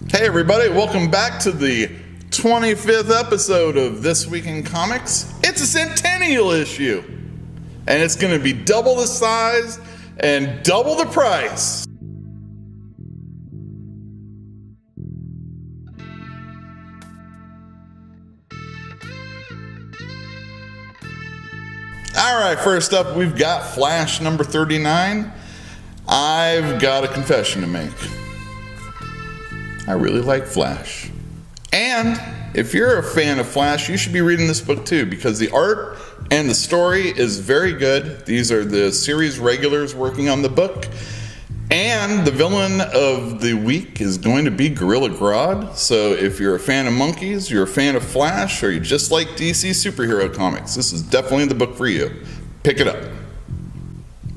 Hey everybody, welcome back to the 25th episode of This Week in Comics. It's a centennial issue, and it's going to be double the size and double the price. Alright, first up we've got Flash number 39. I've got a confession to make. I really like Flash. And if you're a fan of Flash, you should be reading this book too, because the art and the story is very good. These are the series regulars working on the book. And the villain of the week is going to be Gorilla Grodd. So if you're a fan of monkeys, you're a fan of Flash, or you just like DC superhero comics, this is definitely the book for you. Pick it up.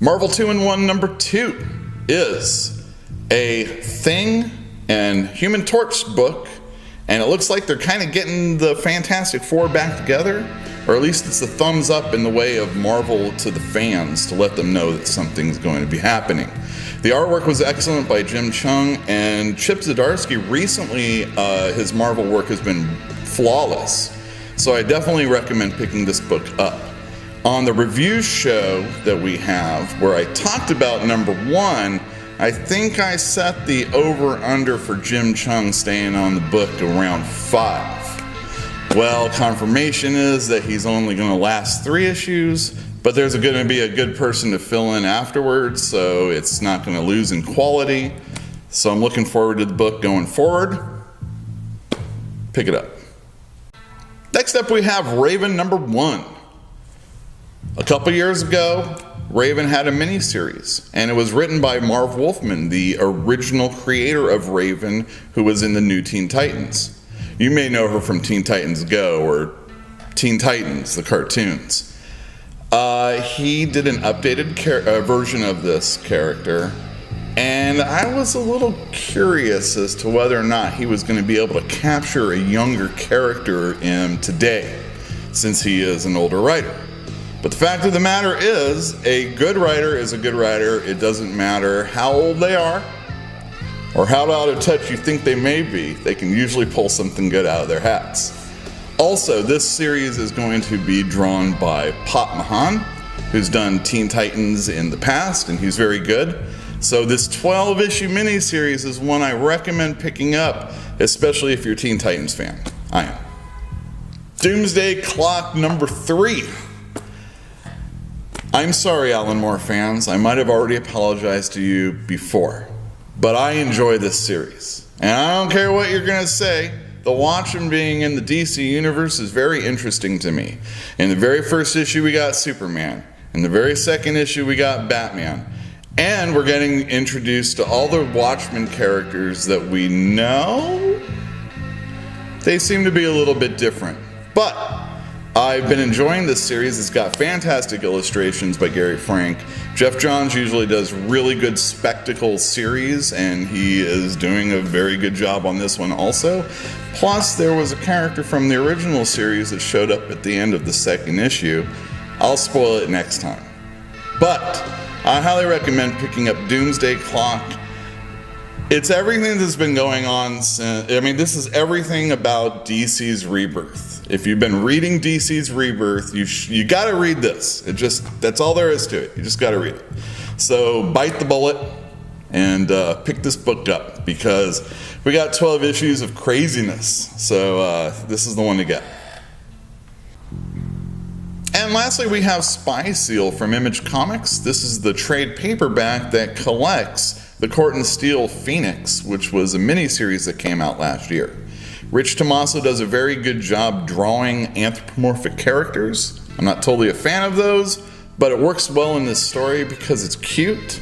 Marvel 2-in-1 number 2 is a Thing and Human Torch book, and it looks like they're kind of getting the Fantastic Four back together, or at least it's a thumbs up in the way of Marvel to the fans to let them know that something's going to be happening. The artwork was excellent by Jim Cheung, and Chip Zdarsky recently, his Marvel work has been flawless, so I definitely recommend picking this book up. On the review show that we have, where I talked about number 1, I think I set the over-under for Jim Cheung staying on the book around 5. Well, confirmation is that he's only going to last 3 issues, but there's going to be a good person to fill in afterwards, so it's not going to lose in quality. So I'm looking forward to the book going forward. Pick it up. Next up we have Raven number 1. A couple years ago, Raven had a miniseries, and it was written by Marv Wolfman, the original creator of Raven, who was in the new Teen Titans. You may know her from Teen Titans Go or Teen Titans, the cartoons. He did an updated version of this character, and I was a little curious as to whether or not he was going to be able to capture a younger character in today, since he is an older writer. But the fact of the matter is, a good writer is a good writer. It doesn't matter how old they are or how out of touch you think they may be. They can usually pull something good out of their hats. Also, this series is going to be drawn by Pop Mahan, who's done Teen Titans in the past, and he's very good. So this 12-issue miniseries is one I recommend picking up, especially if you're a Teen Titans fan. I am. Doomsday Clock number 3. I'm sorry, Alan Moore fans, I might have already apologized to you before, but I enjoy this series. And I don't care what you're going to say, the Watchmen being in the DC universe is very interesting to me. In the very first issue we got Superman, in the very second issue we got Batman, and we're getting introduced to all the Watchmen characters that we know. They seem to be a little bit different, but I've been enjoying this series. It's got fantastic illustrations by Gary Frank. Jeff Johns usually does really good spectacle series, and he is doing a very good job on this one also. Plus, there was a character from the original series that showed up at the end of the second issue. I'll spoil it next time. But I highly recommend picking up Doomsday Clock. It's everything that's been going on since, this is everything about DC's rebirth. If you've been reading DC's rebirth, you gotta read this. That's all there is to it. You just gotta read it. So bite the bullet and pick this book up, because we got 12 issues of craziness. So this is the one to get. And lastly, we have Spy Seal from Image Comics. This is the trade paperback that collects the Corten-Steel Phoenix, which was a miniseries that came out last year. Rich Tommaso does a very good job drawing anthropomorphic characters. I'm not totally a fan of those, but it works well in this story because it's cute.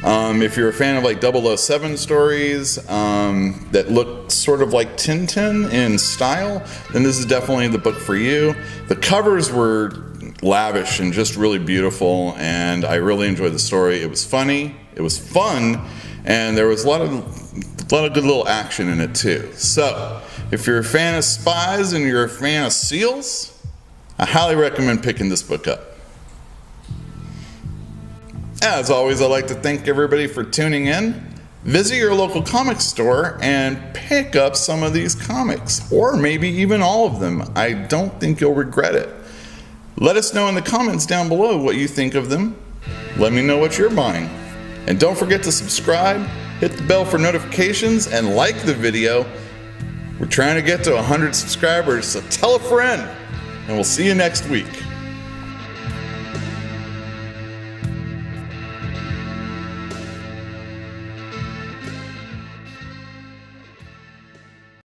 If you're a fan of like 007 stories that look sort of like Tintin in style, then this is definitely the book for you. The covers were lavish and just really beautiful, and I really enjoyed the story. It was funny, it was fun, and there was a lot of good little action in it too. So if you're a fan of spies and you're a fan of seals, I highly recommend picking this book up. As always, I'd like to thank everybody for tuning in. Visit your local comic store and pick up some of these comics, or maybe even all of them. I don't think you'll regret it. Let us know in the comments down below what you think of them. Let me know what you're buying. And don't forget to subscribe, hit the bell for notifications, and like the video. We're trying to get to 100 subscribers, so tell a friend, and we'll see you next week.